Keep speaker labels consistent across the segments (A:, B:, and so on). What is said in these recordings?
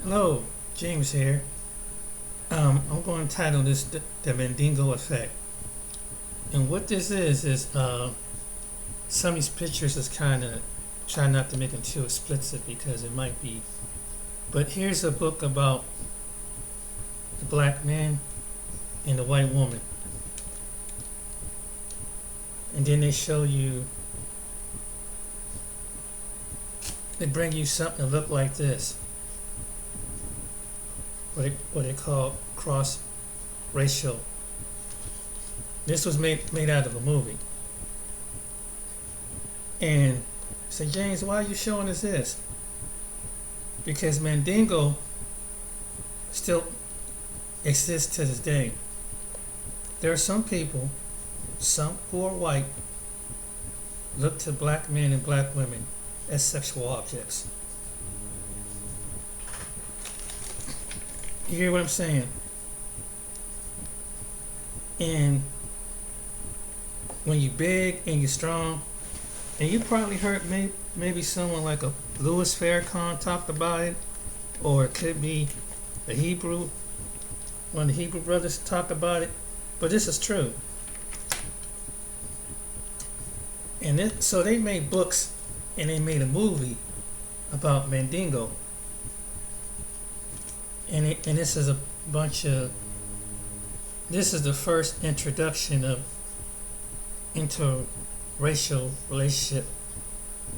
A: Hello, James here. I'm going to title this the Mandingo Effect. And what this is some of these pictures is kind of try not to make them too explicit because it might be. But here's a book about the black man and the white woman. And then they show you, they bring you something that look like this. What they call cross racial. This was made out of a movie. And I said, James, why are you showing us this? Because Mandingo still exists to this day. There are some people, some who are white, look to black men and black women as sexual objects. You hear what I'm saying? And when you're big and you're strong, and you probably heard maybe someone like a Louis Farrakhan talked about it, or it could be one of the Hebrew brothers talked about it, but this is true. And so they made books and they made a movie about Mandingo. And this is this is the first introduction of interracial relationship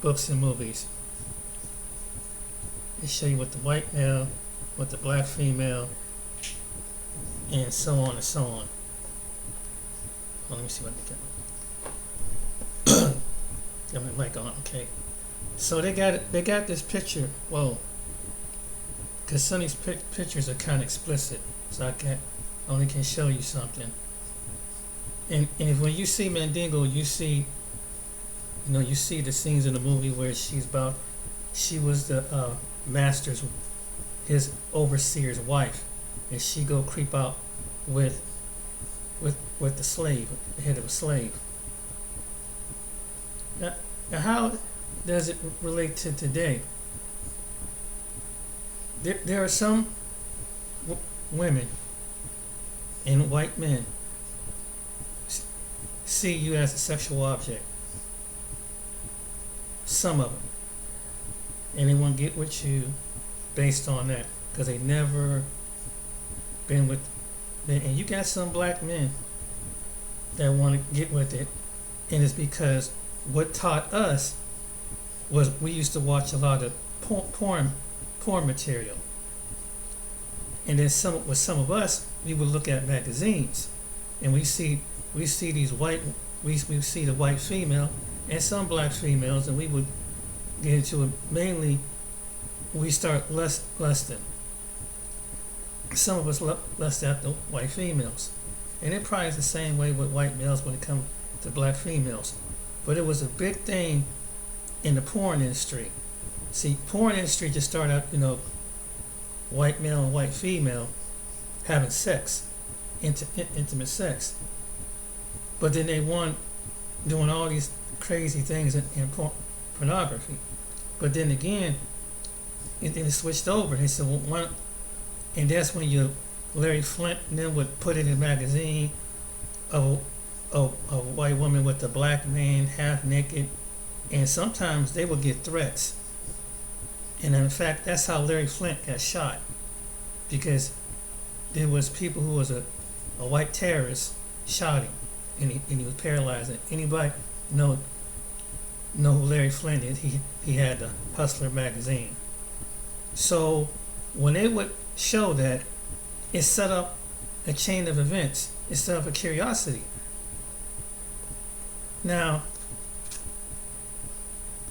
A: books and movies. They show you with the white male, with the black female, and so on and so on. Let me see what they got. Got my mic on, okay. So they got this picture. Whoa. Because some of these pictures are kind of explicit, so I only can show you something. And if when you see Mandingo, you see the scenes in the movie where she was the his overseer's wife, and she go creep out with the slave, the head of a slave. Now how does it relate to today? There are some women and white men see you as a sexual object. Some of them. And they want to get with you based on that because they never been with. And you got some black men that want to get with it, and it's because what taught us was we used to watch a lot of porn material, and then some of us, we would look at magazines, and we see these we see the white female and some black females, and we would get into it mainly. We start lusting. Some of us lust after white females, and it probably is the same way with white males when it comes to black females. But it was a big thing in the porn industry. See, porn industry just started out, white male and white female having sex, intimate sex. But then they want doing all these crazy things in pornography. But then again, it switched over. They said, well, and that's when Larry Flint and then would put in a magazine of a white woman with a black man half naked, and sometimes they would get threats. And in fact, that's how Larry Flint got shot, because there was people who was a white terrorist shot him, and he was paralyzed. And anybody know who Larry Flint is? He had the Hustler magazine. So when they would show that, it set up a chain of events. It set up a curiosity. Now,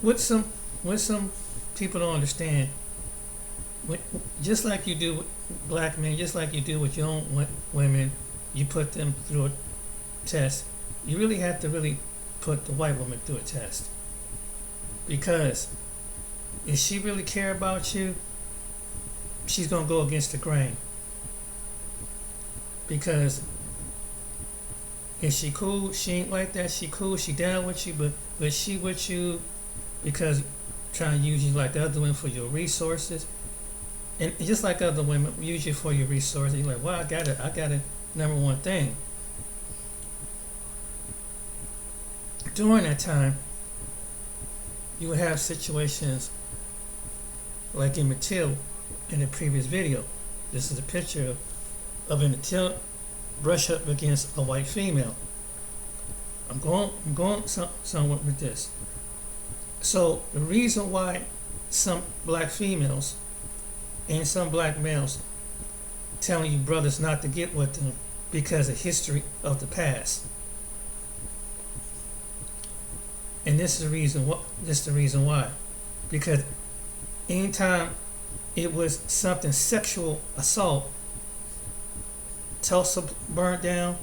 A: what some people don't understand, just like you do with black men, just like you do with your own women, you put them through a test. You really have to really put the white woman through a test, because if she really care about you, she's gonna go against the grain. Because if she cool, she ain't like that. She cool, she down with you, but she with you because trying to use you like the other one for your resources. And just like other women, use you for your resources. You're like, well, I got a number one thing. During that time, you would have situations like in Matilda in the previous video. This is a picture of an Matilda brush up against a white female. I'm going somewhat with this. So the reason why some black females and some black males telling you brothers not to get with them because of history of the past. And this is the reason why. Because anytime it was something sexual assault, Tulsa burned down,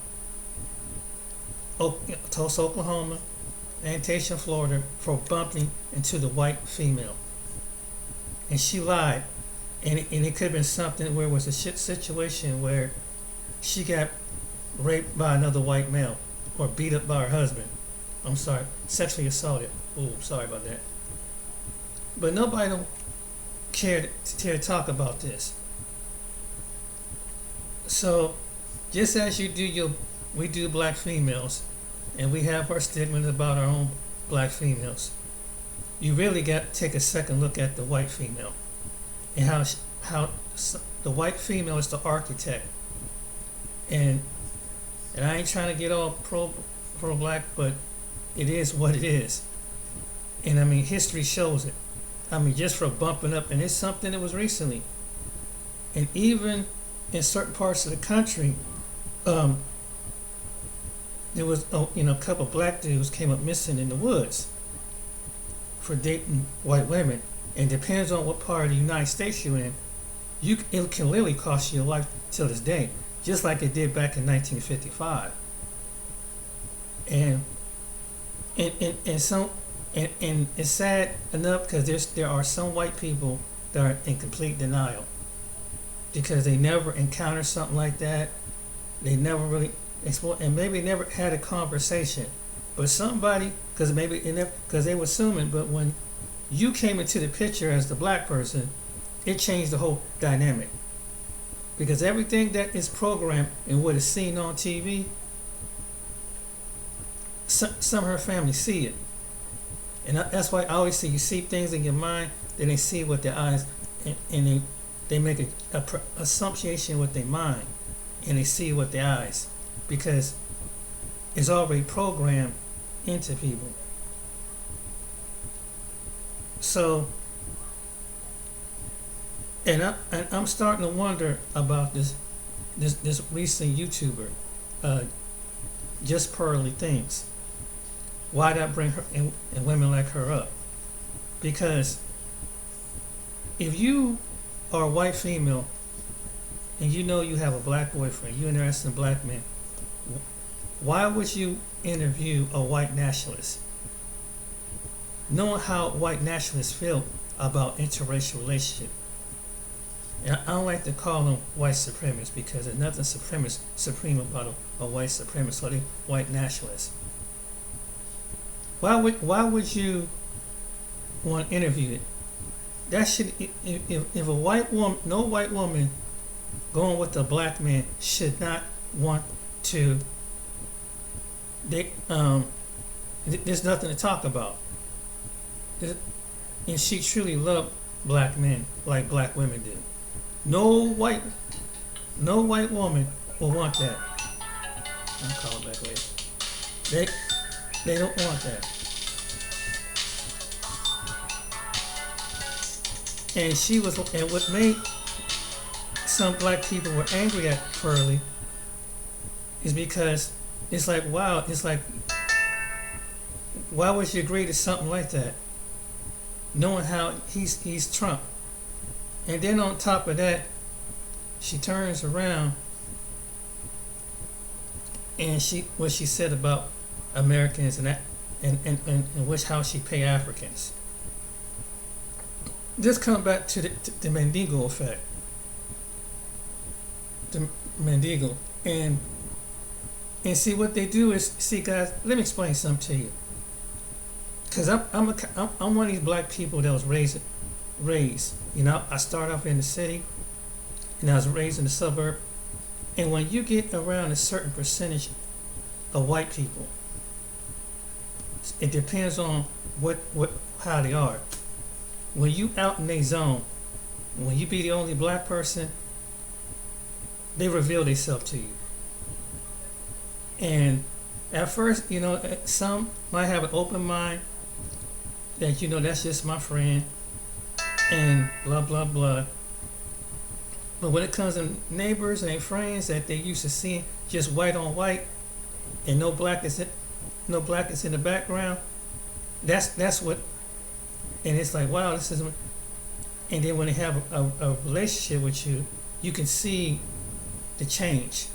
A: Tulsa, Oklahoma, Plantation, Florida, for bumping into the white female. And she lied. And it could have been something where it was a shit situation where she got raped by another white male or beat up by her husband. I'm sorry, sexually assaulted. Oh, sorry about that. But nobody don't care to talk about this. So, just as we do black females, and we have our stigmas about our own black females, you really got to take a second look at the white female and how the white female is the architect. And I ain't trying to get all pro black, but it is what it is. And I mean, history shows it. I mean, just for bumping up, and it's something that was recently. And even in certain parts of the country, there was a couple of black dudes came up missing in the woods for dating white women. And depends on what part of the United States you're in, it can literally cost you your life till this day, just like it did back in 1955. And it's sad enough because there are some white people that are in complete denial because they never encountered something like that. They never really explored, and maybe never had a conversation. But somebody, because they were assuming, but when you came into the picture as the black person, it changed the whole dynamic. Because everything that is programmed and what is seen on TV, some of her family see it. And that's why I always say you see things in your mind, then they see it with their eyes, and they make an assumption with their mind, and they see it with their eyes. Because it's already programmed into people. So, and I'm starting to wonder about this recent YouTuber, JustPearlyThing's. Why did I bring her and women like her up? Because if you are a white female and you know you have a black boyfriend, you're interested in black men, why would you interview a white nationalist? Knowing how white nationalists feel about interracial relationship. And I don't like to call them white supremacists because there's nothing supreme about a white supremacist, so they're white nationalists. Why would you want to interview it? That should, if a white woman, no white woman going with a black man should not want to. There's nothing to talk about. And she truly loved black men like black women do. No white woman will want that. I'll call it back later. They don't want that. And what made some black people were angry at Pearly is because it's like, wow, it's like, why would you agree to something like that? Knowing how he's Trump. And then on top of that, she turns around and what she said about Americans and how she pay Africans. This comes back to the Mandingo Effect. The Mandigo. And see what they do is, see guys, let me explain something to you. Because I'm one of these black people that was raised raised. You know, I started off in the city, and I was raised in the suburb. And when you get around a certain percentage of white people, it depends on how they are. When you out in their zone, when you be the only black person, they reveal themselves to you. And at first, you know, some might have an open mind that, you know, that's just my friend and blah blah blah. But when it comes to neighbors and friends that they used to seeing just white on white and no black is in the background, that's what. And it's like, wow, this is. And then when they have a relationship with you, you can see the change.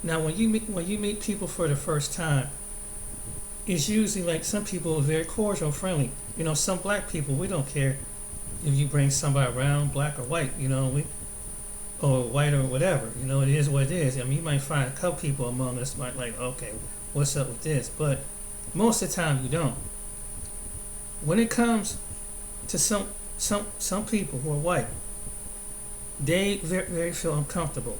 A: Now, when you meet people for the first time, it's usually like some people are very cordial, friendly. You know, some black people, we don't care if you bring somebody around, black or white. You know, or white or whatever. You know, it is what it is. I mean, you might find a couple people among us might like, okay, what's up with this? But most of the time, you don't. When it comes to some people who are white, they very, very feel uncomfortable.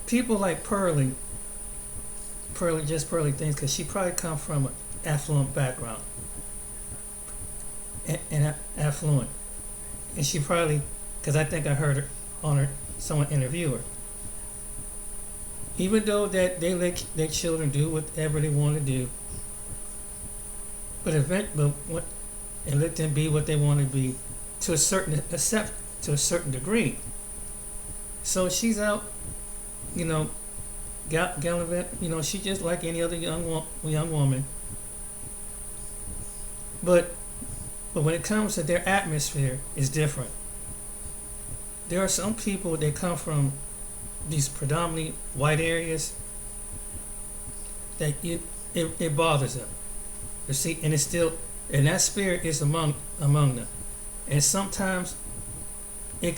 A: People like JustPearlyThing's, because she probably come from an affluent background, and affluent, and she probably, because I think I heard her on someone interview her. Even though that they let their children do whatever they want to do, and let them be what they want to be to a certain degree. So she's out, you know, gallivanting. You know, she just like any other young woman. But when it comes to their atmosphere, it's different. There are some people that come from these predominantly white areas that it bothers them. You see, and it's still, and that spirit is among them. And sometimes it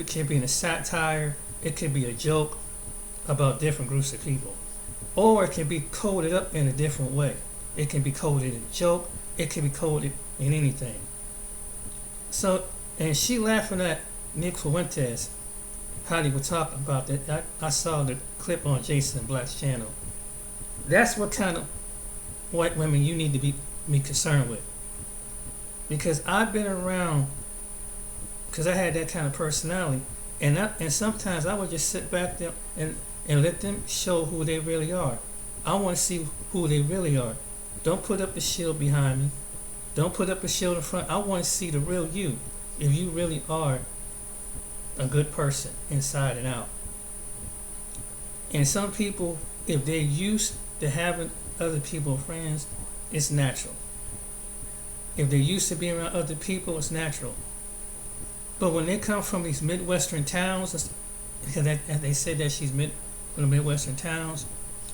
A: can be in a satire, it could be a joke about different groups of people. Or it can be coded up in a different way. It can be coded in a joke, it can be coded in anything. So, and she laughing at Nick Fuentes, how they were talking about that. I saw the clip on Jason Black's channel. That's what kind of white women you need to be concerned with. Because I've been around, because I had that kind of personality, and sometimes I would just sit back there and let them show who they really are. I want to see who they really are. Don't put up the shield behind me. Don't put up the shield in front. I want to see the real you. If you really are a good person inside and out. And some people, if they're used to having other people friends, it's natural. If they're used to being around other people, it's natural. But when they come from these Midwestern towns, because they said that she's from the Midwestern towns,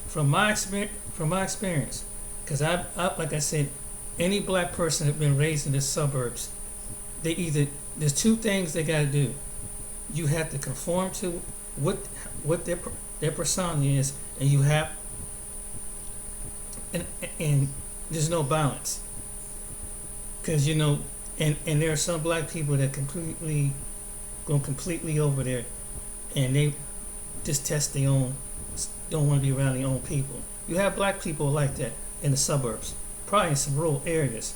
A: from my experience, because I like I said, any black person that's been raised in the suburbs, there's two things they got to do. You have to conform to what their persona is, and you have, and there's no balance, because you know, and there are some black people that go completely over there, and they just test their own, don't want to be around their own people. You have black people like that in the suburbs, probably in some rural areas.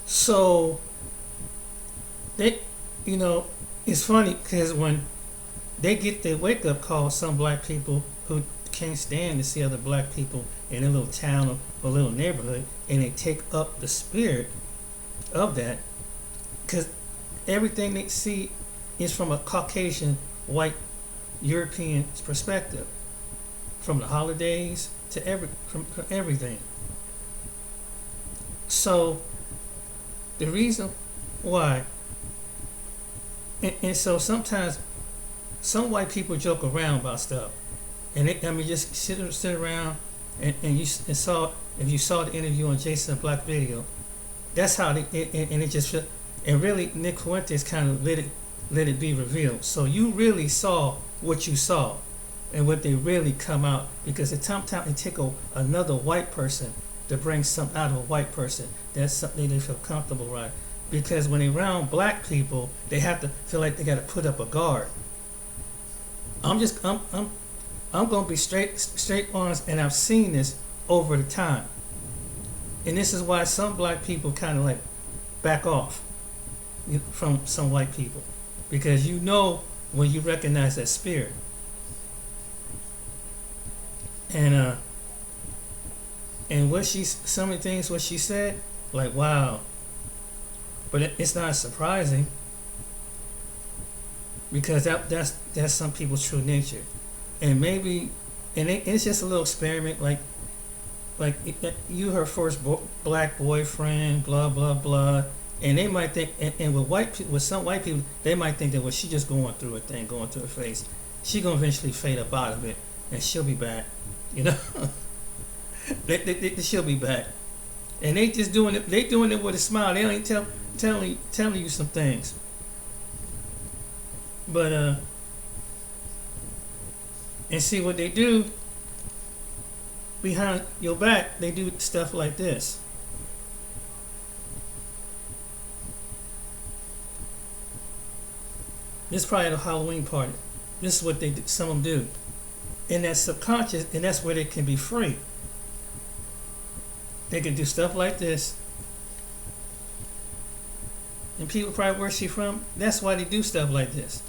A: So they, you know, it's funny because when they get their wake-up call, some black people who can't stand to see other black people in a little town or a little neighborhood, and they take up the spirit of that, because everything they see is from a Caucasian, white, European perspective, from the holidays to from everything. So the reason why, and so sometimes some white people joke around about stuff, and just sit around and if you saw the interview on Jason Black video, that's how it just, and really Nick Fuentes kind of let it be revealed. So you really saw what you saw and what they really come out, because at sometimes it take another white person to bring something out of a white person. That's something they feel comfortable because when they're around black people, they have to feel like they got to put up a guard. I'm gonna be straight honest, and I've seen this over the time, and this is why some black people kind of like back off from some white people, because you know when you recognize that spirit. And what some of the things what she said, like wow, but it's not surprising, because that's some people's true nature. And maybe, and it's just a little experiment, like you her first black boyfriend, blah blah blah, and they might think, and with some white people, they might think that, well, she just going through a thing, going through her phase, she gonna eventually fade up out of it, and she'll be back, you know. She'll be back, and they just doing it. They doing it with a smile. They ain't telling you some things, but and see what they do behind your back. They do stuff like this. This is probably at a Halloween party. This is what some of them do, and that's subconscious, and that's where they can be free. They can do stuff like this, and people probably where she from. That's why they do stuff like this.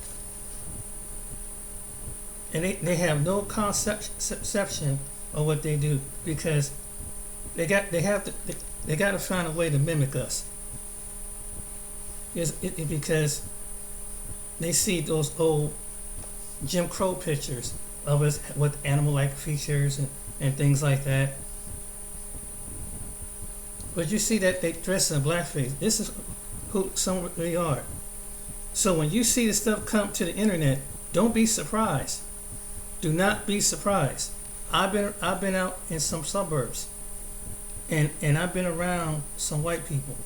A: And they have no conception of what they do, because they got to find a way to mimic us. Because they see those old Jim Crow pictures of us with animal-like features and things like that. But you see that they dress in blackface. This is who some they are. So when you see the stuff come to the internet, don't be surprised. Do not be surprised. I've been out in some suburbs, and I've been around some white people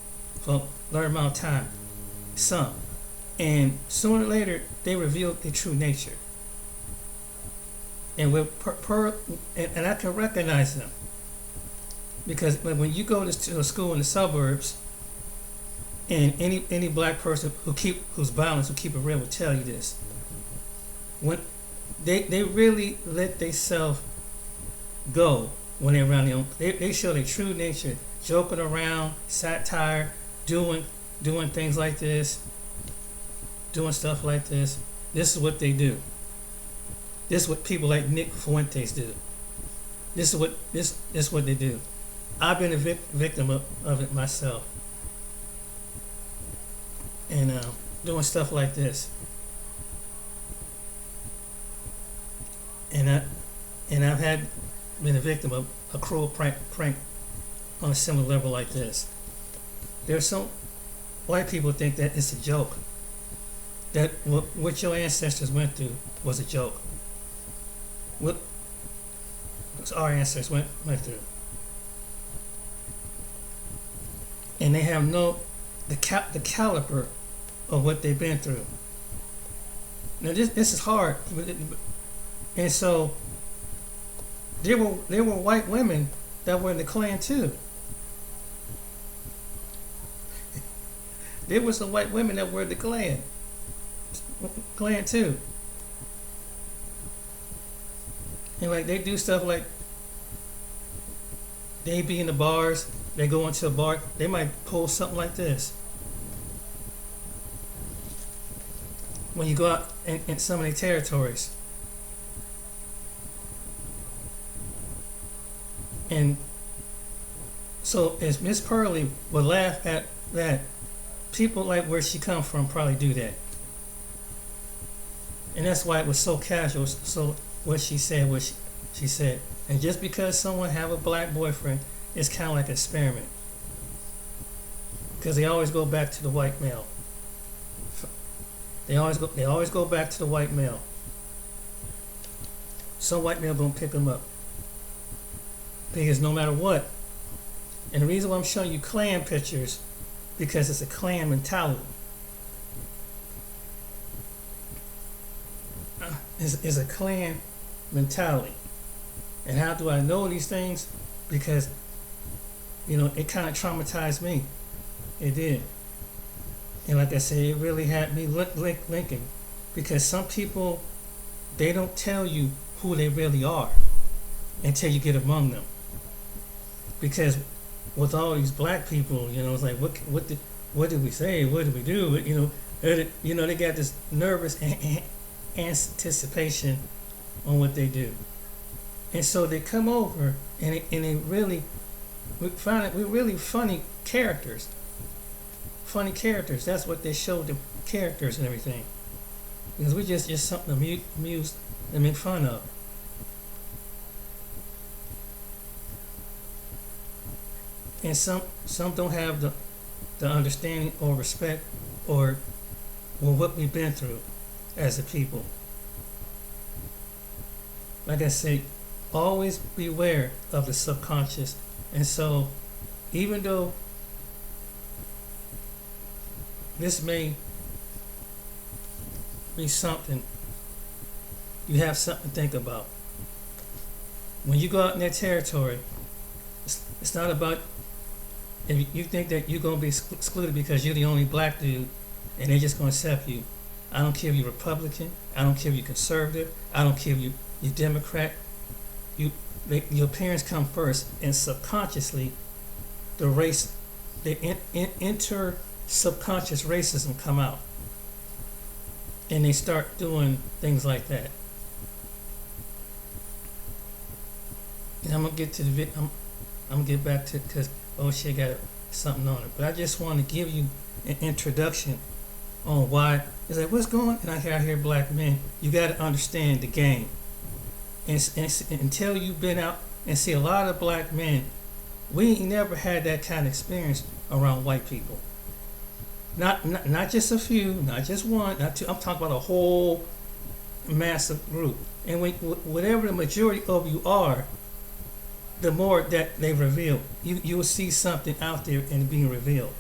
A: for a large amount of time. Some, and sooner or later they reveal their true nature. And and I can recognize them, because when you go to a school in the suburbs, and any black person who's balanced, who keep it real, will tell you this. When they really let themselves go when they're around them. They show their true nature, joking around, satire, doing things like this, doing stuff like this. This is what they do. This is what people like Nick Fuentes do. This is what they do. I've been a victim of it myself, and doing stuff like this. And I've been a victim of a cruel prank on a similar level like this. There's some white people think that it's a joke. That what your ancestors went through was a joke. What our ancestors went through. And they have the caliber of what they've been through. Now this is hard. And so there were white women that were in the Klan too. There were some white women that were in the Klan too. And like they do stuff like they be in the bars, they go into a bar, they might pull something like this. When you go out in some of their territories. And so as Miss Pearly would laugh at that, people like where she come from probably do that. And that's why it was so casual, so what she said, she said. And just because someone have a black boyfriend, it's kind of like an experiment. Because they always go back to the white male. They always go back to the white male. Some white male gonna pick them up. Because no matter what, and the reason why I'm showing you Klan pictures, because it's a Klan mentality. It's a Klan mentality. And how do I know these things? Because, it kind of traumatized me. It did. And like I said, it really had me linking, because some people, they don't tell you who they really are until you get among them. Because with all these black people, it's like what did we say? What did we do? They got this nervous anticipation on what they do, and so they come over we find that we're really funny characters. Funny characters. That's what they show, the characters and everything, because we just something to amuse and make fun of. And some don't have the understanding or respect or what we've been through as a people. Like I say, always beware of the subconscious. And so, even though this may be something, you have something to think about. When you go out in that territory, it's not about, if you think that you're going to be excluded because you're the only black dude and they're just going to accept you. I don't care if you're Republican. I don't care if you're conservative. I don't care if you're Democrat. Your parents come first, and subconsciously, the inter-subconscious racism come out, and they start doing things like that. And I'm gonna get to I'm gonna get back to it because O'Shea got something on it, but I just want to give you an introduction on why. It's like, what's going on? And I hear black men. You got to understand the game. And until you've been out and see a lot of black men, we ain't never had that kind of experience around white people. Not just a few, not just one, not two. I'm talking about a whole massive group. And whatever the majority of you are, the more that they reveal, you will see something out there and being revealed.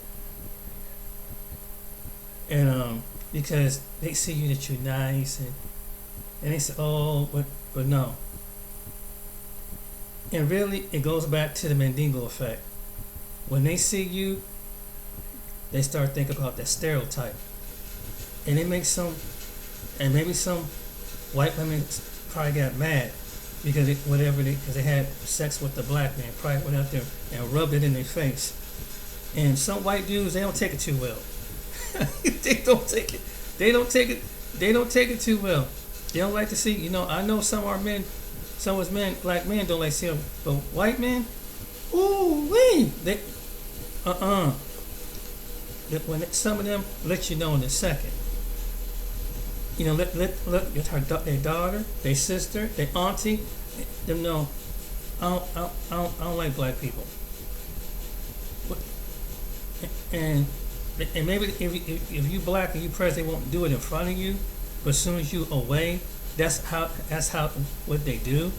A: And because they see you that you're nice, and they say, oh, but no. And really, it goes back to the Mandingo Effect. When they see you, they start thinking about that stereotype. And it makes maybe some white women probably got mad because they had sex with the black man, probably went out there and rubbed it in their face. And some white dudes, they don't take it too well. They don't take it too well. They don't like to see, I know some of us men, black men don't like to see them, but white men, ooh wee, when some of them let you know in a second. Let their daughter, their sister, their auntie, them know, I don't like black people. And maybe if you black and you press, they won't do it in front of you, but as soon as you away, that's how what they do.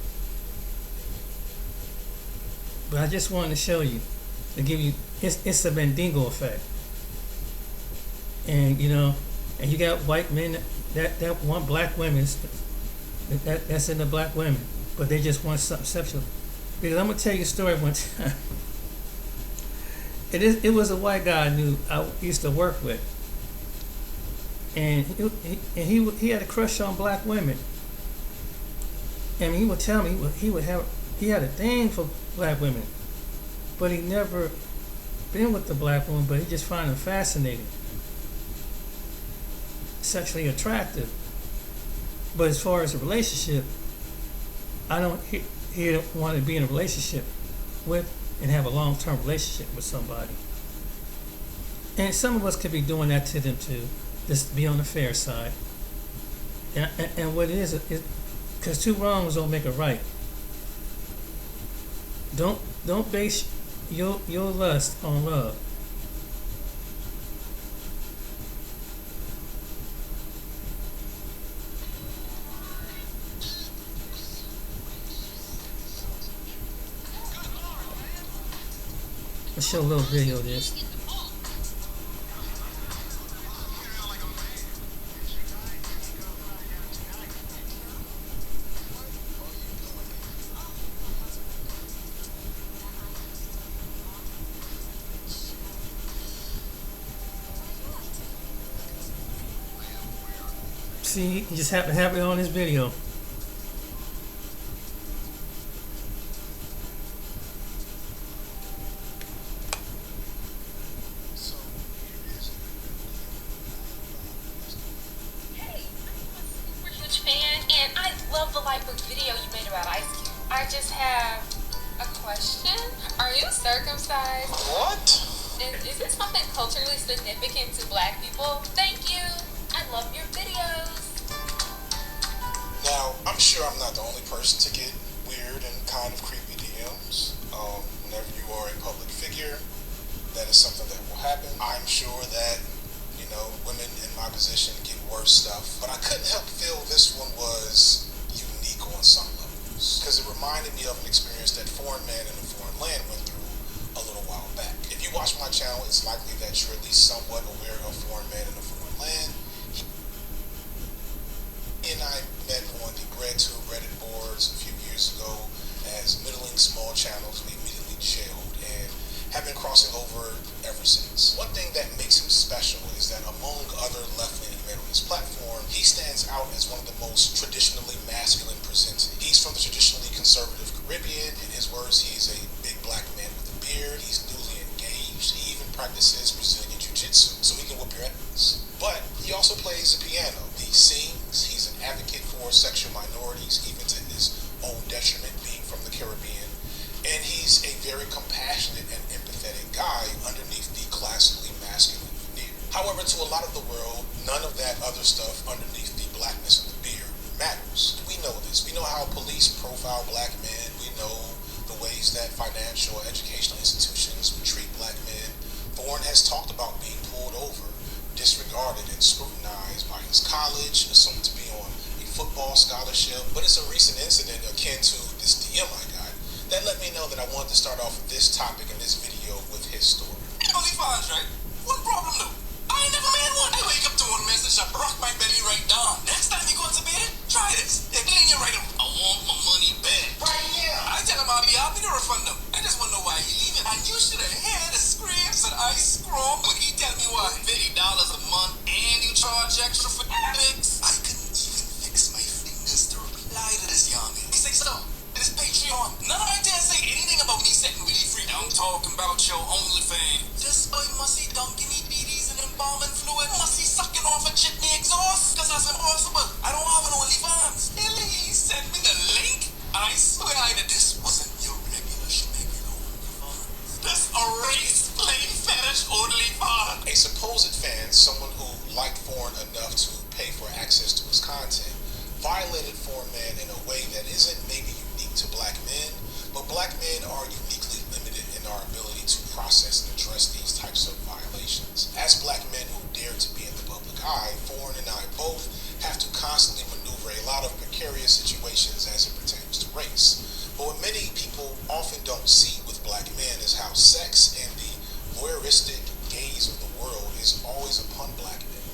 A: But I just wanted to show you, to give you, it's a Mandingo Effect. And and you got white men that want black women, that's in the black women, but they just want something sexual. Because I'm gonna tell you a story one time. It was a white guy I used to work with, and he had a crush on black women. And he would tell me he had a thing for black women, but he never been with the black woman. But he just found them fascinating, sexually attractive. But as far as a relationship, he don't want to be in a relationship with and have a long-term relationship with somebody. And some of us could be doing that to them too, just be on the fair side. And what it is because two wrongs don't make a right. Don't base your lust on love. Let's show a little video of this. See, you just happen to have it on this video.
B: Love the Lightbook video you made about Ice Cube. I just have a question. Are you circumcised?
C: What?
B: Is it something culturally significant to black people? Thank you. I love your videos.
C: Now, I'm sure I'm not the only person to get weird and kind of creepy DMs. Whenever you are a public figure, that is something that will happen. I'm sure that, women in my position get worse stuff, but I couldn't help feel this one was unique on some levels, because it reminded me of an experience that Foreign Man in a Foreign Land went through a little while back. If you watch my channel, it's likely that you're at least somewhat aware of Foreign Man in a Foreign Land. He and I met on the BreadTube Reddit boards a few years ago as middling small channels. We immediately gelled and have been crossing over ever since. One thing that makes him special is that among other left-leaning men on his platform, he stands out as one of the most traditionally masculine presenting. He's from the traditionally conservative Caribbean. In his words, he's a big black man with a beard. He's newly engaged. He even practices Brazilian jiu-jitsu, so he can whoop your ass. But he also plays the piano. He sings. He's an advocate for sexual minorities, even to his own detriment, being from the Caribbean. And he's a very compassionate and empathetic guy underneath the classically masculine veneer. However, to a lot of the world, none of that other stuff underneath the blackness of the beard matters. We know this. We know how police profile black men. We know the ways that financial or educational institutions would treat black men. Thorne has talked about being pulled over, disregarded and scrutinized by his college, assumed to be on a football scholarship. But it's a recent incident akin to this DM I got that let me know that I wanted to start off this topic in this video with his story.
D: Only fines, right? What problem though? I ain't never made one. I wake up to one message, I rock my belly right down. Next time you go to bed, try this. Yeah, clean your right up. I want my money back. Right here. I tell him I'll be happy to refund them. I just want to know why he leaving. And you should have heard the screams that I scream when he tell me why. $50 a month and you charge extra for fix. I couldn't even fix my fingers to reply to this youngin. He say so. This Patreon. None of my dad say anything about me setting really free. I'm talking about your OnlyFans. This boy must see dunking me BDs and embalming fluid. Must see sucking off a chimney exhaust. Cause that's impossible. I don't have an OnlyFans. Please send me the link. I swear that this wasn't your regular schmegular OnlyFans. This a race play fetish OnlyFans.
C: A supposed fan, someone who liked Foreign enough to pay for access to his content, violated Foreign Man in a way that isn't maybe unique to black men, but black men are uniquely limited in our ability to process and address these types of violations. As black men who dare to be in the public eye, Foreign and I both have to constantly maneuver a lot of precarious situations as it pertains to race. But what many people often don't see with black men is how sex and the voyeuristic gaze of the world is always upon black men.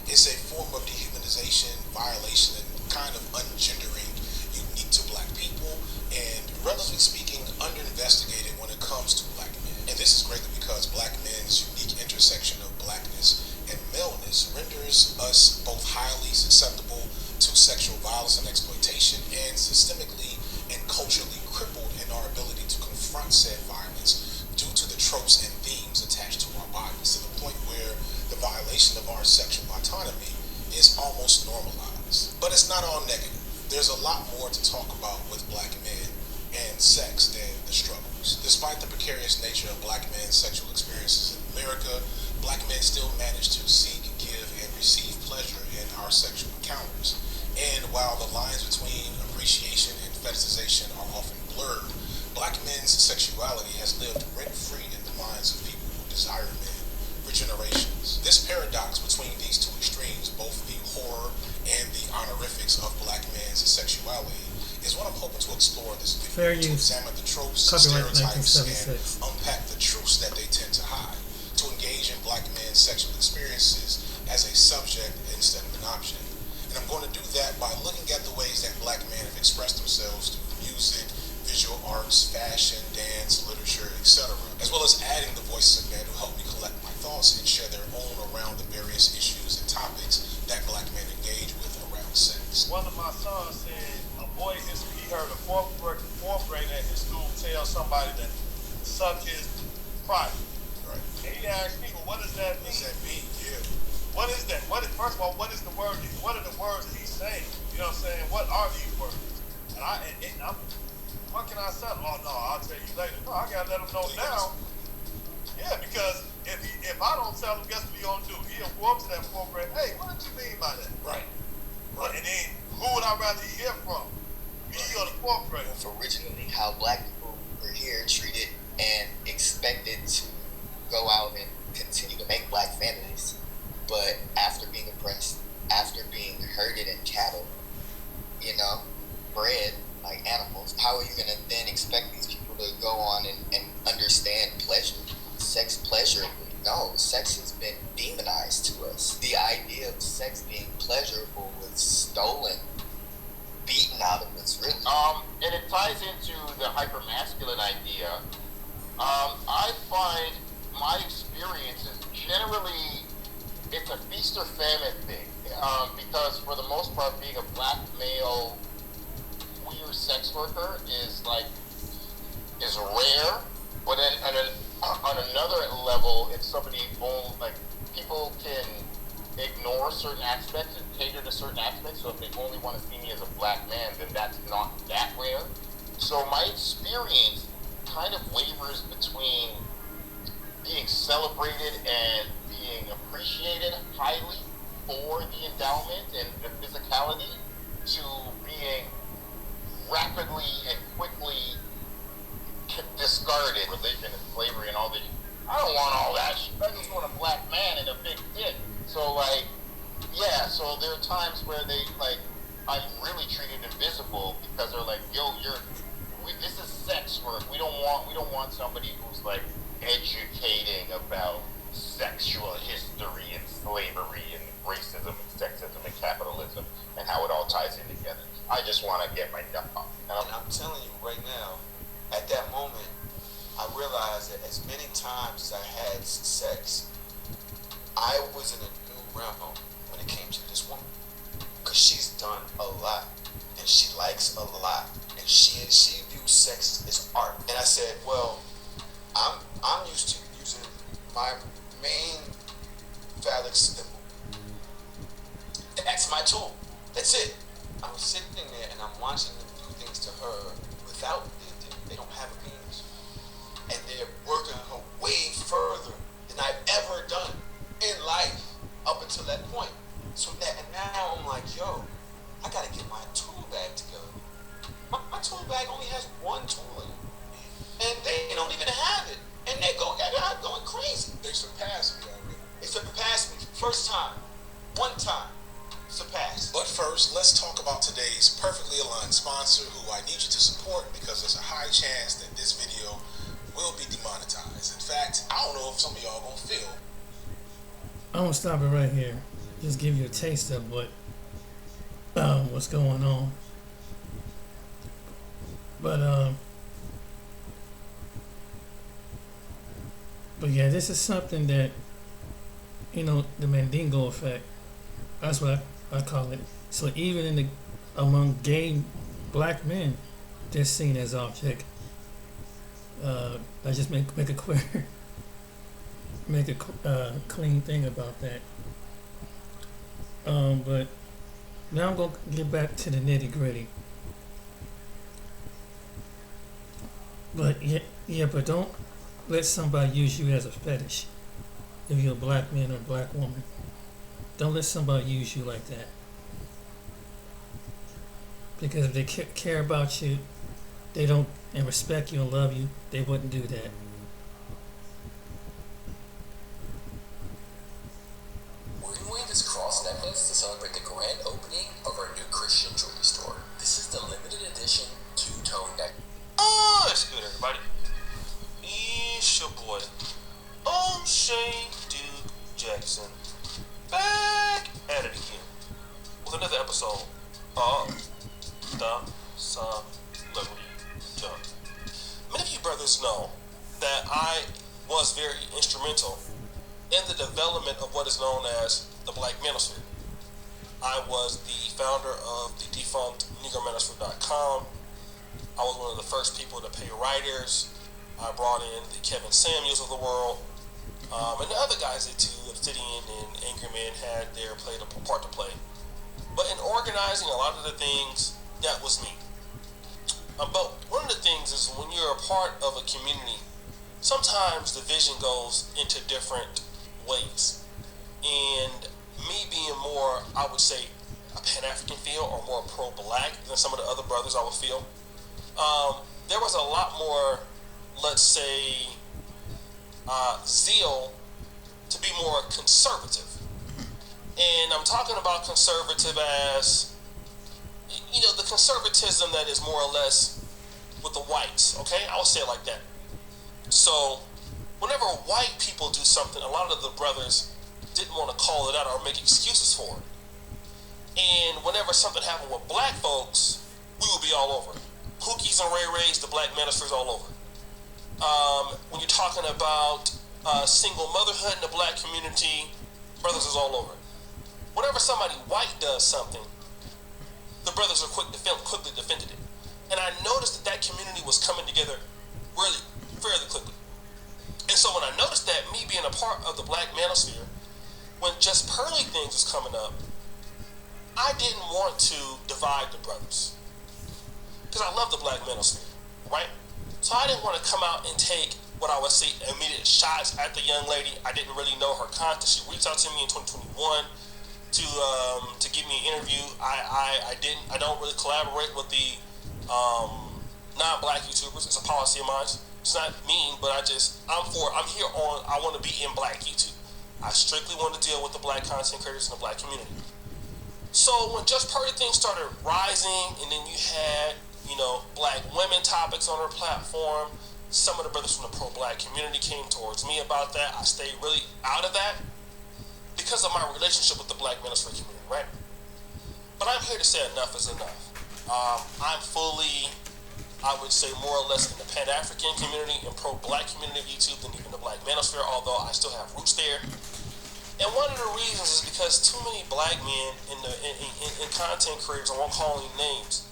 C: It's a form of dehumanization, violation, and kind of ungendering unique to black people, and relatively speaking, underinvestigated when it comes to black men. And this is greatly because black men's unique intersection of blackness and maleness renders us both highly susceptible to sexual violence and exploitation, and systemically and culturally crippled in our ability to confront said violence due to the tropes and themes attached to our bodies, to the point where the violation of our sexual autonomy is almost normalized. But it's not all negative. There's a lot more to talk about with black men and sex than the struggles. Despite the precarious nature of black men's sexual experiences in America, black men still manage to seek, give, and receive pleasure in our sexual encounters. And while the lines between appreciation and fetishization are often blurred, black men's sexuality has lived rent-free in the minds of people who desire men for generations. This paradox between these two extremes, both the horror and the honorifics of black men's sexuality, is what I'm hoping to explore in this video, to examine the tropes, stereotypes, and unpack the truths that they tend to hide, to engage in black men's sexual experiences as a subject instead of an object. And I'm going to do that by looking at the ways that black men have expressed themselves through music, visual arts, fashion, dance, literature, etc., as well as adding the voices of men who help me collect my thoughts and share their own around the various issues and topics that black men engage with around
E: said a boy he heard a fourth grader at his school tell somebody that suck his private.
C: Right.
E: And he asked me, well, what does that mean?
C: What does that mean? Yeah.
E: What is that? First of all, what is the word? What are the words that he's saying? You know what I'm saying? What are these words? And I'm, what can I say? Oh no, I'll tell you later. No, I gotta let him know now. Yeah, because if I don't tell him, guess what he gonna do? He'll go up to that fourth grade. Hey, what did you mean by that?
C: Right.
E: And then who would I rather hear from? Me or the fourth grade?
F: Originally, how black people were here, treated, and expected to go out and continue to make black families. But after being oppressed, after being herded and cattle, bred like animals, how are you going to then expect these people to go on and understand pleasure, sex pleasurably? No, sex has been demonized to us. The idea of sex being pleasurable was stolen, beaten out of us, really.
G: And it ties into the hypermasculine idea. I find my experience is generally it's a feast or famine thing, because for the most part, being a black male queer sex worker is rare. But then on another level, if somebody people can ignore certain aspects and cater to certain aspects. So if they only want to see me as a black man, then that's not that rare. So my experience kind of wavers between being celebrated and being appreciated highly for the endowment and the physicality to being rapidly and quickly discarded. Religion and slavery and all the, I don't want all that shit. I just want a black man and a big dick. So so there are times where I'm really treated invisible because they're like, yo, this is sex work. We don't want somebody who's educating about sexual history and slavery and racism and sexism and capitalism and how it all ties in together. I just want to get my duck off.
D: And I'm telling you right now, at that moment, I realized that as many times as I had sex, I was in a new realm when it came to this woman. Because she's done a lot, and she likes a lot, and she views sex as art. And I said, well, I'm used to using my main phallic symbol. That's my tool. That's it. I'm sitting there and I'm watching them do things to her without they don't have a penis, and they're working her way further than I've ever done in life up until that point. So now I'm like, yo, I gotta get my tool bag together. My tool bag only has one tool in it, and they don't even have it, and they're going crazy.
C: They surpassed me already.
D: They surpassed me first time, one time, surpassed.
C: But first, let's talk about today's perfectly aligned sponsor, who I need you to support because there's a high chance that this video will be demonetized. In fact, I don't know if some of y'all gonna feel.
A: I'm gonna stop it right here. Just give you a taste of what's going on. But yeah, this is something that, the Mandingo Effect. That's what I call it. So even among gay black men, they're seen as object. I just make a clear, make a clean thing about that. But now I'm gonna get back to the nitty gritty. But but don't let somebody use you as a fetish. If you're a black man or a black woman, don't let somebody use you like that. Because if they care about you, they don't, and respect you and love you, they wouldn't do that.
H: We're wearing this cross necklace to celebrate the grand opening of our new Christian jewelry store. This is the limited edition two-tone necklace.
E: Oh, that's good, everybody. It's your boy, O'Shea Duke Jackson, back at it again with another episode of the Celebrity Jump. Many of you brothers know that I was very instrumental in the development of what is known as the Black Manosphere. I I was the founder of the defunct NegroManosphere.com. I was one of the first people to pay writers. I brought in the Kevin Samuels of the world, and the other guys did too. Obsidian and Angry Man had their part to play. But in organizing a lot of the things, that was me. But one of the things is when you're a part of a community, sometimes the vision goes into different ways. And me being more, I would say, a Pan-African feel or more pro-black than some of the other brothers I would feel, there was a lot more, let's say, zeal to be more conservative. And I'm talking about conservative as, the conservatism that is more or less with the whites, okay? I would say it like that. So, whenever white people do something, a lot of the brothers didn't want to call it out or make excuses for it. And whenever something happened with black folks, we would be all over it. Pookies and Ray Rays, the black ministers all over. When you're talking about single motherhood in the black community, brothers is all over. Whenever somebody white does something, the brothers are quickly defended it. And I noticed that community was coming together really fairly quickly. And so when I noticed that, me being a part of the black manosphere, when JustPearlyThing's was coming up, I didn't want to divide the brothers. Because I love the black manosphere, right? So I didn't want to come out and take what I would say immediate shots at the young lady. I didn't really know her content. She reached out to me in 2021 to give me an interview. I don't really collaborate with the non-black YouTubers. It's a policy of mine. It's not mean, but I want to be in black YouTube. I strictly want to deal with the black content creators in the black community. So when JustPearlyThing's started rising, and then you had, black women topics on her platform, some of the brothers from the pro-black community came towards me about that. I stayed really out of that because of my relationship with the black manosphere community, right? But I'm here to say enough is enough. I'm fully, I would say, more or less in the Pan-African community and pro-black community of YouTube than even the black manosphere, although I still have roots there. And one of the reasons is because too many black men in content creators, I won't call any names,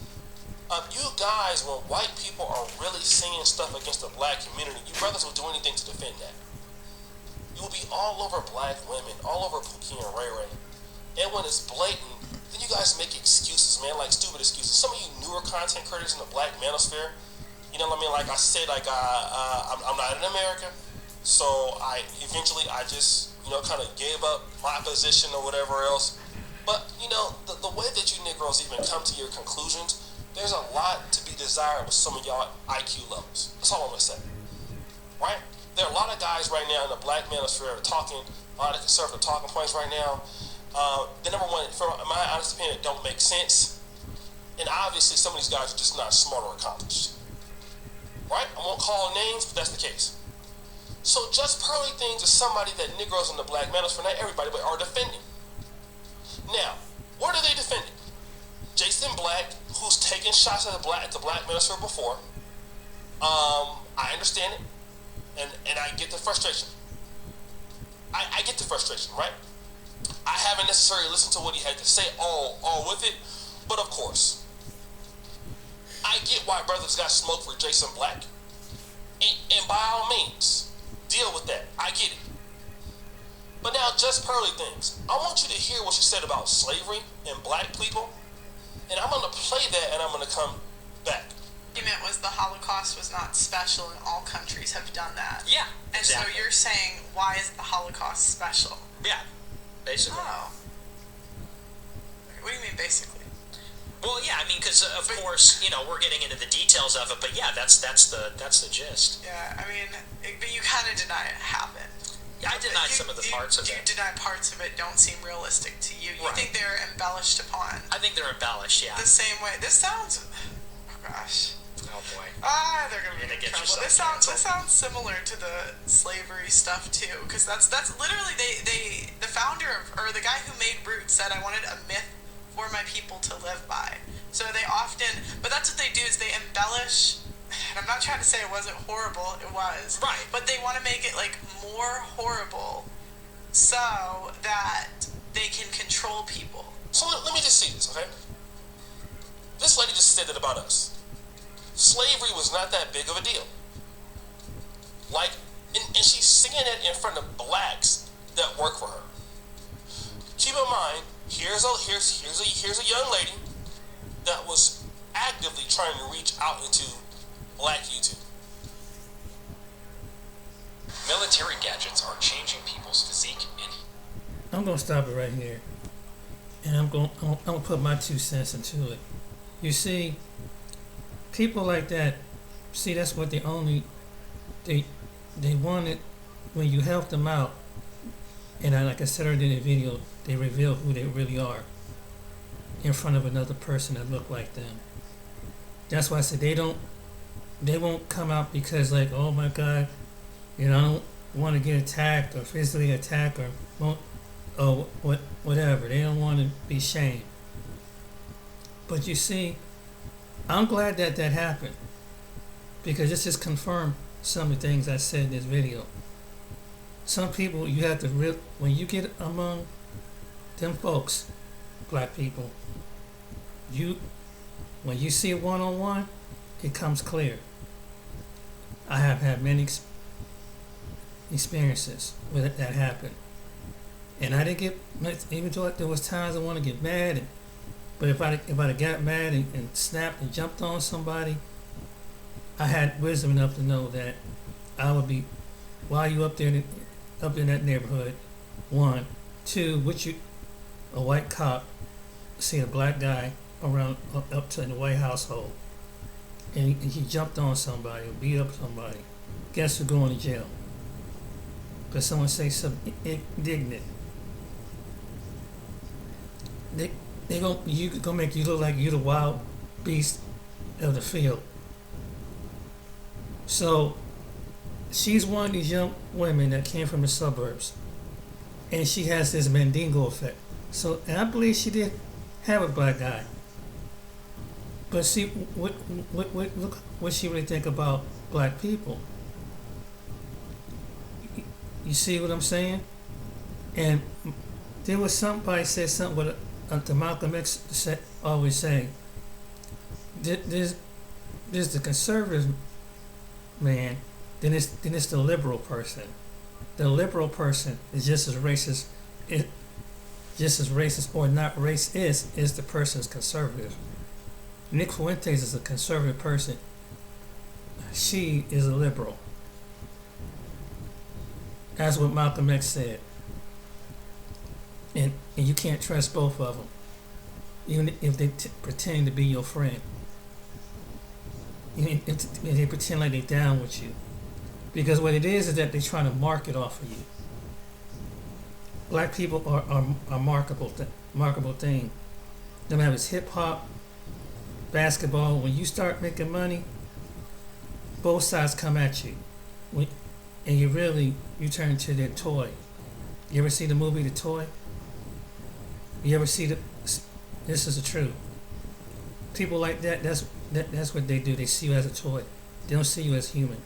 E: you guys, when white people are really saying stuff against the black community, you brothers will do anything to defend that. You will be all over black women, all over Pookie and Ray Ray. And when it's blatant, then you guys make excuses, man, like stupid excuses. Some of you newer content creators in the black manosphere, you know what I mean? Like I said, I'm not in America, so I just, kind of gave up my position or whatever else. But, the way that you Negroes even come to your conclusions, there's a lot to be desired with some of y'all IQ levels. That's all I'm going to say. Right? There are a lot of guys right now in the black manosphere talking, a lot of conservative talking points right now. The number one, from my honest opinion, don't make sense. And obviously some of these guys are just not smart or accomplished. Right? I won't call names, but that's the case. So JustPearlyThing's is somebody that Negroes in the black manosphere, not everybody, but are defending. Now, what are they defending? Jason Black, who's taken shots at the black manosphere before. I understand it, and I get the frustration. I get the frustration, right? I haven't necessarily listened to what he had to say all with it, but of course, I get why brothers got smoke for Jason Black, and by all means, deal with that. I get it. But now, JustPearlyThing's, I want you to hear what she said about slavery and black people, and I'm going to play that, and I'm going to come back.
I: The argument was the Holocaust was not special, and all countries have done that.
J: Yeah,
I: and
J: exactly.
I: so you're saying, why is the Holocaust special?
J: Yeah, basically.
I: Oh. What do you mean, basically?
J: Well, yeah, I mean, because of course, we're getting into the details of it, but yeah, that's the gist.
I: Yeah, I mean, but you kind of deny it happened.
J: Yeah, I deny some of the parts of it.
I: You deny parts of it don't seem realistic to you. You
J: Right.
I: think they're embellished upon.
J: I think they're embellished, yeah.
I: The same way. This sounds. Oh gosh.
J: Oh boy.
I: They're gonna be in
J: get
I: trouble. This sounds similar to the slavery stuff too, because that's literally the founder or the guy who made Roots said I wanted a myth for my people to live by. So they often, but that's what they do is they embellish. And I'm not trying to say it wasn't horrible. It was.
J: Right.
I: But they want to make it like more horrible, so that they can control people.
E: So let me just see this, okay? This lady just said that about us. Slavery was not that big of a deal. Like, and she's saying it in front of blacks that work for her. Keep in mind, here's a young lady that was actively trying to reach out into black YouTube.
H: Military gadgets are changing people's physique and...
A: I'm gonna stop it right here, and I'm gonna put my 2 cents into it. You see, people like that, see, that's what they wanted when you help them out. And like I said earlier in the video, they reveal who they really are in front of another person that look like them. That's why I said they won't come out because like, oh my God, I don't want to get attacked or physically attacked or whatever. They don't want to be shamed. But you see, I'm glad that happened, because this just confirmed some of the things I said in this video. Some people, you have to when you get among them folks, black people, when you see it one-on-one, it comes clear. I have had many experiences where that happened, and I didn't get, even though there was times I want to get mad, but if I'd have got mad and snapped and jumped on somebody, I had wisdom enough to know that I would be, while you up in that neighborhood, 1, 2, a white cop see a black guy around up to in the white household, and he jumped on somebody or beat up somebody, guess who's going to jail? Because someone say something indignant. They gonna make you look like you the wild beast of the field. So she's one of these young women that came from the suburbs, and she has this Mandingo Effect. So, and I believe she did have a black guy. But see, look what she really think about black people. You see what I'm saying? And there was somebody said something with to Malcolm X always saying, there's the conservative man, then it's the liberal person. The liberal person is just as racist, or not racist is the person's conservative. Nick Fuentes is a conservative person. She is a liberal. That's what Malcolm X said. And you can't trust both of them, even if they pretend to be your friend. If they pretend like they're down with you. Because what it is that they're trying to market off of you. Black people are marketable thing. No matter if it's hip hop, basketball, when you start making money, both sides come at you. And you turn to their toy. You ever see the movie The Toy? You ever see this is the truth. People like that's what they do. They see you as a toy. They don't see you as human.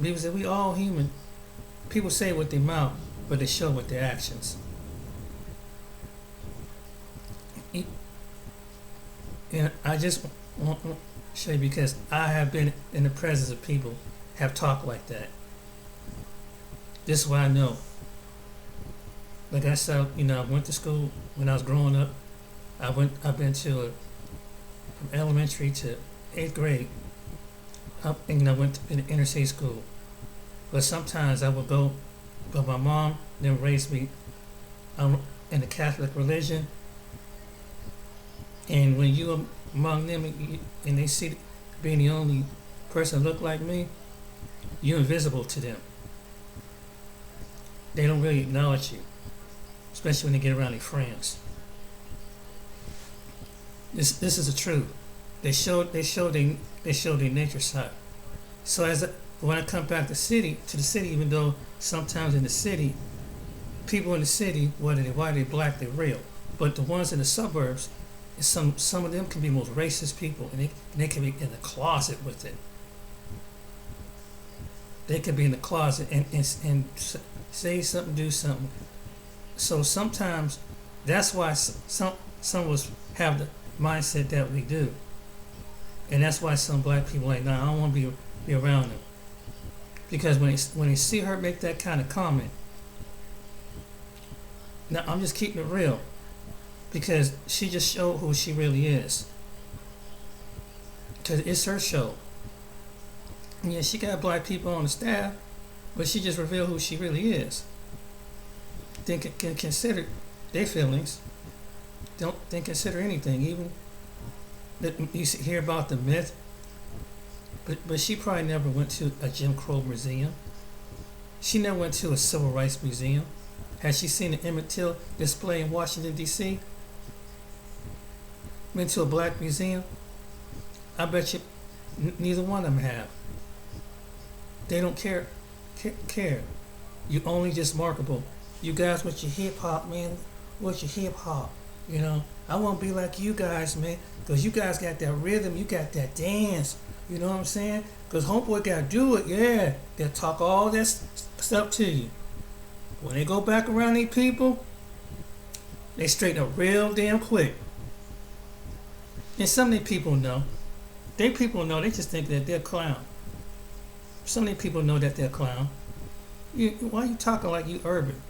A: People say we all human. People say it with their mouth, but they show with their actions. And I just want to show you, because I have been in the presence of people have talked like that. This is what I know. Like I said, I went to school when I was growing up. I've been to from elementary to 8th grade. And I went to an inner city school. But sometimes I would go, but my mom then raised me in the Catholic religion. And when you among them and they see being the only person that look like me, you're invisible to them. They don't really acknowledge you, especially when they get around their friends. This is the truth. They show their nature side. So when I come back to the city, even though sometimes in the city, people in the city, whether they're white or black, they're real. But the ones in the suburbs, some of them can be most racist people, and they can be in the closet with it. They can be in the closet and say something, do something. So sometimes that's why some some of us have the mindset that we do. And that's why some black people are like, nah, I don't want to be around them. Because when they see her make that kind of comment, now I'm just keeping it real, because she just showed who she really is. Because it's her show. Yeah, she got black people on the staff, but she just revealed who she really is. Then can consider their feelings. Don't then consider anything, even that you hear about the myth. But she probably never went to a Jim Crow museum. She never went to a civil rights museum. Has she seen an Emmett Till display in Washington, D.C.? Been to a black museum? I bet you neither one of them have. They don't care. You only just marketable. You guys with your hip hop, man. With your hip hop, you know. I want to be like you guys, man, because you guys got that rhythm. You got that dance. You know what I'm saying? Because homeboy got to do it. Yeah, they'll talk all that stuff to you. When they go back around these people, they straighten up real damn quick. And some of these people know. They just think that they're a clown. Some of these people know that they're a clown. Why are you talking like you urban?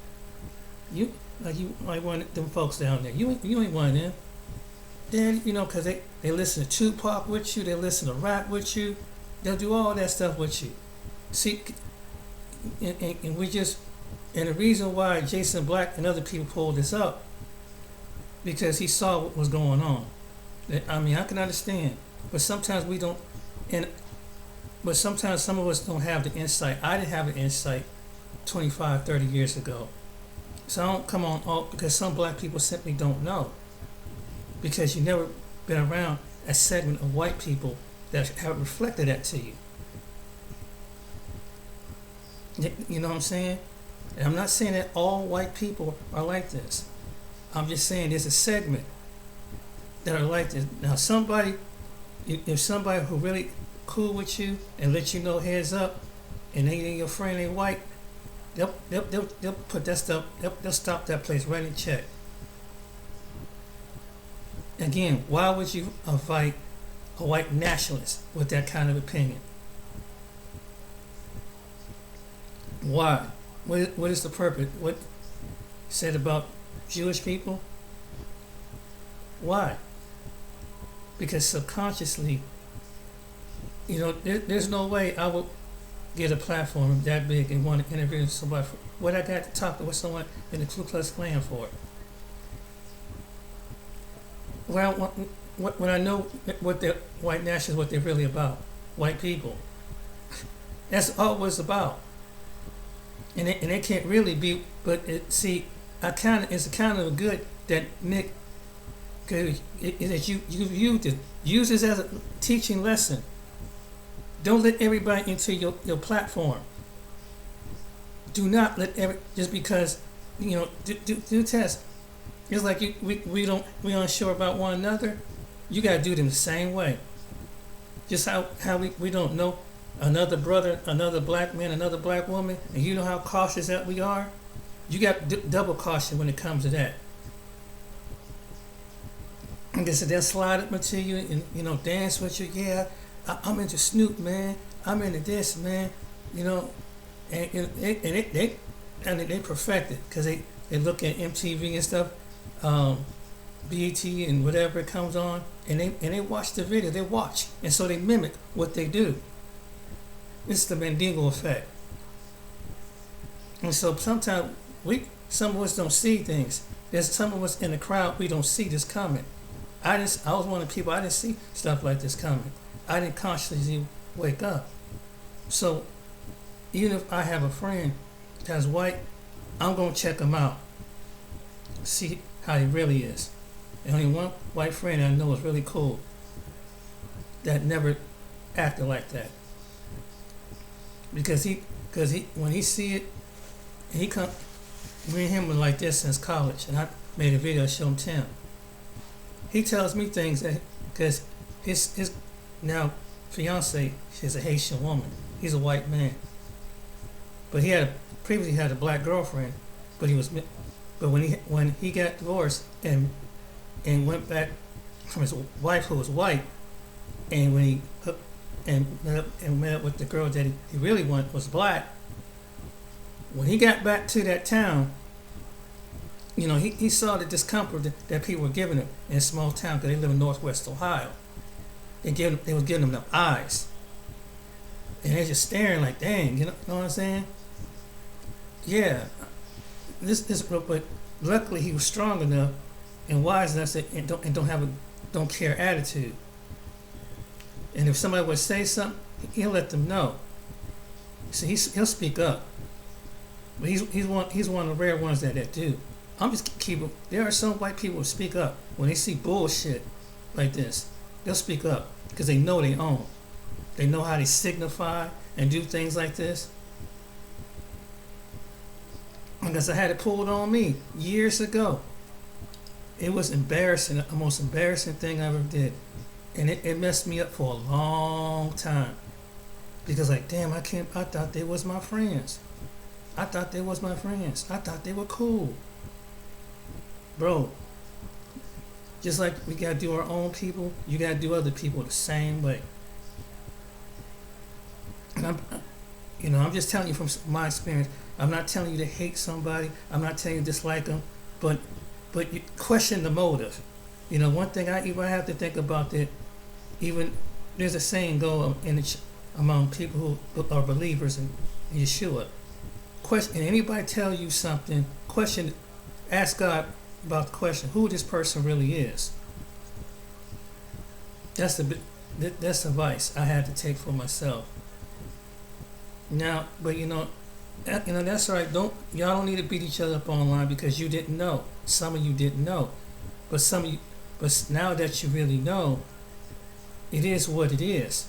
A: You like one of them folks down there. You ain't one of them. Then, you know, because they listen to Tupac with you, they listen to rap with you, they'll do all that stuff with you. See, and we just, and the reason why Jason Black and other people pulled this up, because he saw what was going on. I mean, I can understand, but sometimes we don't, but sometimes some of us don't have the insight. I didn't have the insight 25, 30 years ago. So I don't come on, because some black people simply don't know. Because you've never been around a segment of white people that have reflected that to you. You know what I'm saying? And I'm not saying that all white people are like this. I'm just saying there's a segment that are like this. Now if somebody who really cool with you and let you know heads up, and they your friend ain't white, they'll put that stuff, they'll stop that place right in check. Again, why would you invite a white nationalist with that kind of opinion? Why? What is the purpose? What said about Jewish people? Why? Because subconsciously, you know, there's no way I would get a platform that big and want to interview somebody. What I got to talk with someone in the Ku Klux Klan for? Well, when I know what the white nationalists, what they're really about, white people. That's all it was about. And it can't really be, but it's kind of good that Nick, that you used it. Use this as a teaching lesson. Don't let everybody into your platform. Do not let just because, you know, do tests. It's like we unsure about one another. You gotta do them the same way. Just how we don't know another brother, another black man, another black woman, and you know how cautious that we are. You got double caution when it comes to that. And they'll slide up to you and, you know, dance with you. Yeah, I'm into Snoop, man. I'm into this, man. You know, and they perfect it because they look at MTV and stuff. BET and whatever it comes on, and they watch the video. They watch, and so they mimic what they do. It's the Mandingo Effect. And so sometimes some of us don't see things. There's some of us in the crowd, we don't see this coming. I was one of the people, I didn't see stuff like this coming. I didn't consciously wake up. So even if I have a friend that's white, I'm gonna check him out, see how he really is. And only one white friend I know is really cool that never acted like that. Because he when he see it, and me and him were like this since college, and I made a video showing Tim. He tells me things that, because his now fiance, she's a Haitian woman. He's a white man, but he previously had a black girlfriend, but when he got divorced and and went back from his wife who was white, and when he met up with the girl that he really wanted was black. When he got back to that town, he saw the discomfort that people were giving him in a small town because they live in Northwest Ohio. They was giving him the eyes, and they're just staring like, dang, you know what I'm saying? Yeah, but luckily he was strong enough and wise enough and don't care attitude. And if somebody would say something, he'll let them know. See, he'll speak up. But he's one of the rare ones that do. There are some white people who speak up when they see bullshit like this. They'll speak up because they know they own. They know how they signify and do things like this. Because I had it pulled on me years ago. It was embarrassing, the most embarrassing thing I ever did. And it messed me up for a long time. Because damn, I thought they was my friends. I thought they were cool. Bro, just like we gotta do our own people, you gotta do other people the same way. And I'm just telling you from my experience. I'm not telling you to hate somebody. I'm not telling you to dislike them, but you question the motive. One thing I have to think about that. Even there's a saying among people who are believers in Yeshua. Question, and anybody tell you something, question, ask God about the question, who this person really is. That's advice I had to take for myself. Now, but that's all right. Y'all don't need to beat each other up online because you didn't know. Some of you didn't know, but now that you really know, it is what it is.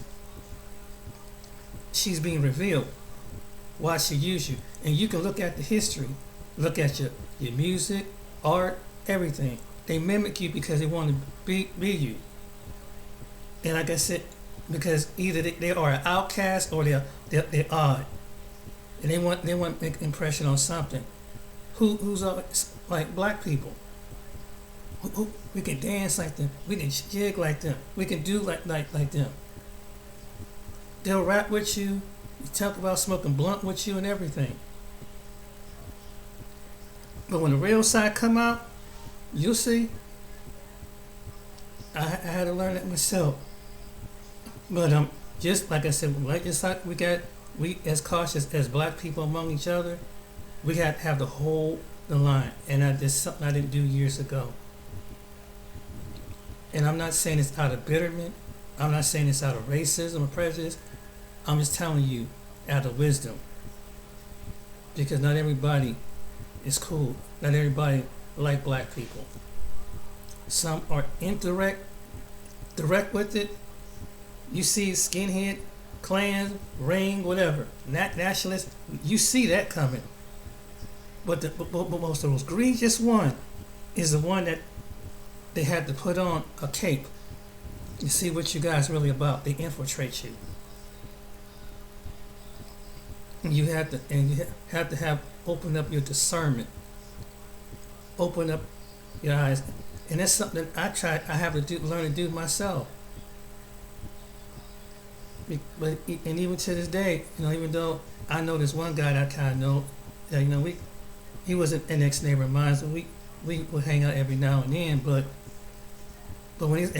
A: She's being revealed. Why she used you, and you can look at the history, look at your music, art, everything. They mimic you because they want to be you. And like I said, because either they are an outcast or they're odd, and they want to make an impression on something. Who's like black people? Who we can dance like them, we can jig like them, we can do like them. They'll rap with you, talk about smoking blunt with you and everything. But when the real side come out, you'll see. I had to learn that myself. But just like I said, we as cautious as black people among each other, we had to have to hold the line, and that's something I didn't do years ago. And I'm not saying it's out of bitterment. I'm not saying it's out of racism or prejudice. I'm just telling you out of wisdom. Because not everybody is cool. Not everybody like black people. Some are direct with it. You see skinhead, Klan, ring, whatever, nationalist. You see that coming. But the most of those egregious one is the one that they had to put on a cape. You see what you guys really about. They infiltrate you. You have to open up your discernment, open up your eyes, and that's something I have to learn to do myself. But even to this day, even though I know this one guy that I kind of know, he was an ex neighbor of mine, so we would hang out every now and then. But when he's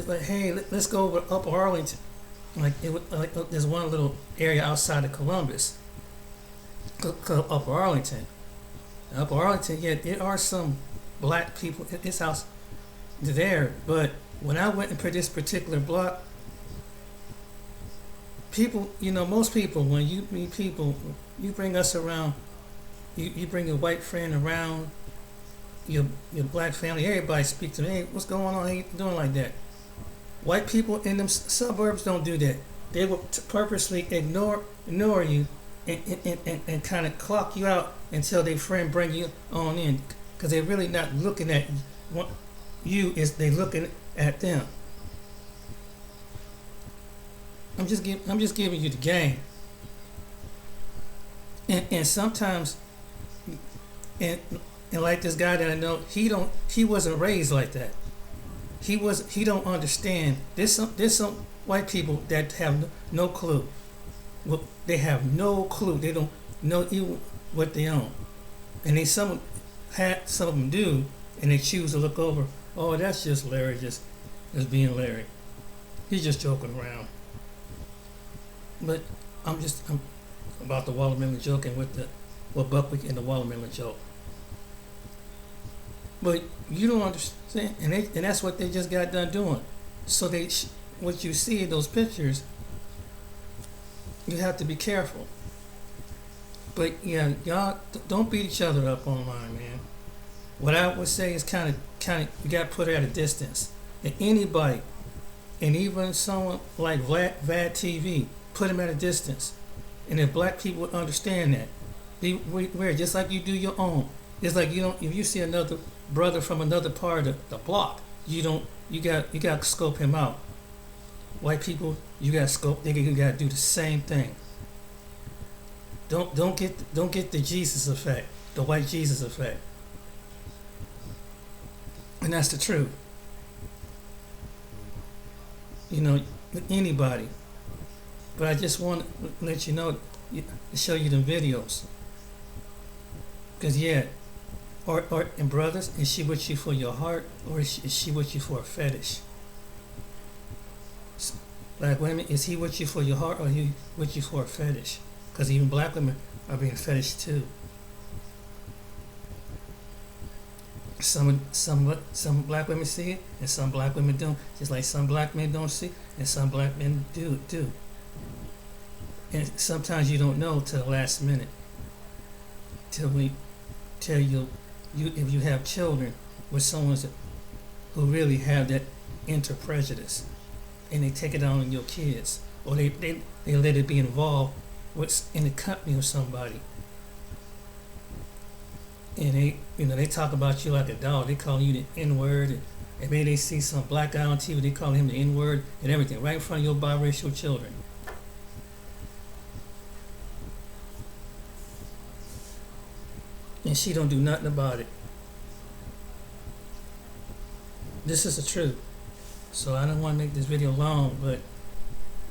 A: like, hey, let's go over Upper Arlington. There's one little area outside of Columbus called Upper Arlington. Upper Arlington, yeah, there are some black people. It's house there, but when I went into this particular block, people, most people, when you meet people, you bring us around. You bring your white friend around, your black family. Everybody speak to me. Hey, what's going on? How you doing like that? White people in them suburbs don't do that. They will purposely ignore you and kind of clock you out until their friend bring you on in, because they're really not looking at you as they looking at them. I'm just giving you the game. And sometimes, and like this guy that I know, he wasn't raised like that. he don't understand. There's some white people that have no clue. Well, they have no clue. They don't know even what they own, and some of them do, and they choose to look over. Oh, that's just Larry, just being Larry. He's just joking around. But I'm about the watermelon joke and with Buckwheat and the watermelon joke. But you don't understand, and that's what they just got done doing. So what you see in those pictures, you have to be careful. But yeah, y'all don't beat each other up online, man. What I would say is kind of you got to put it at a distance. And anybody, and even someone like Vlad TV, put him at a distance. And if black people would understand that, beware, just like you do your own. It's like if you see another brother from another part of the block, you got to scope him out. White people, you got to scope. You got to do the same thing. Don't get the Jesus effect, the white Jesus effect. And that's the truth. With anybody. But I just want to let you know, to show you the videos. Because and brothers, is she with you for your heart, or is she with you for a fetish? Black women, is he with you for your heart, or is he with you for a fetish? Because even black women are being fetish too. Some black women see it, and some black women don't. Just like some black men don't see, and some black men do. And sometimes you don't know till the last minute. Till we tell you if you have children with someone who really have that inter-prejudice, and they take it on your kids, or they let it be involved in the company of somebody. And they talk about you like a dog. They call you the N-word, and maybe they see some black guy on TV, they call him the N-word and everything, right in front of your biracial children. And she don't do nothing about it. This is the truth. So I don't want to make this video long, but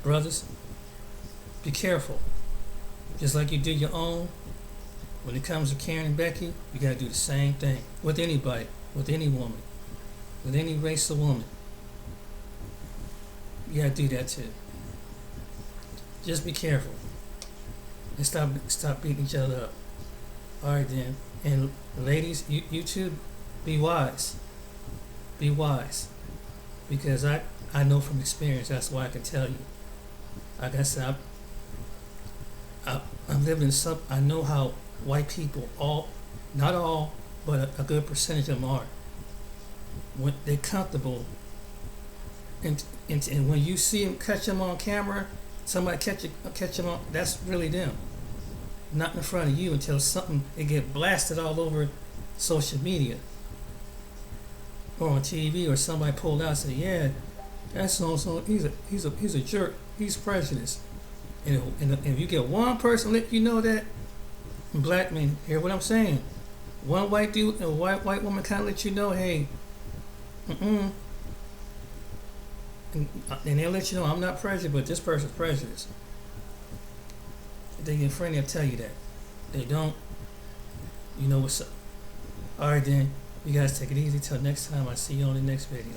A: brothers, be careful. Just like you do your own, when it comes to Karen and Becky, you gotta do the same thing with anybody, with any woman, with any race of woman. You gotta do that too. Just be careful and stop beating each other up. All right then, and ladies, you too, be wise. Be wise, because I know from experience. That's why I can tell you. Like I said, I'm living in some. I know how white people, not all, but a good percentage of them are. When they're comfortable, and when you see them, catch them on camera, somebody catch them on, that's really them. Not in front of you until it get blasted all over social media or on TV, or somebody pulled out and say, yeah, that's so he's a jerk, he's prejudiced. And if you get one person let you know that, black men, hear what I'm saying. One white dude and a white woman kind of let you know, hey, and they'll let you know, I'm not prejudiced, but this person's prejudiced. If they get friendly, they'll tell you that. They don't, you know what's up. Alright then, you guys take it easy. Till next time, I see you on the next video.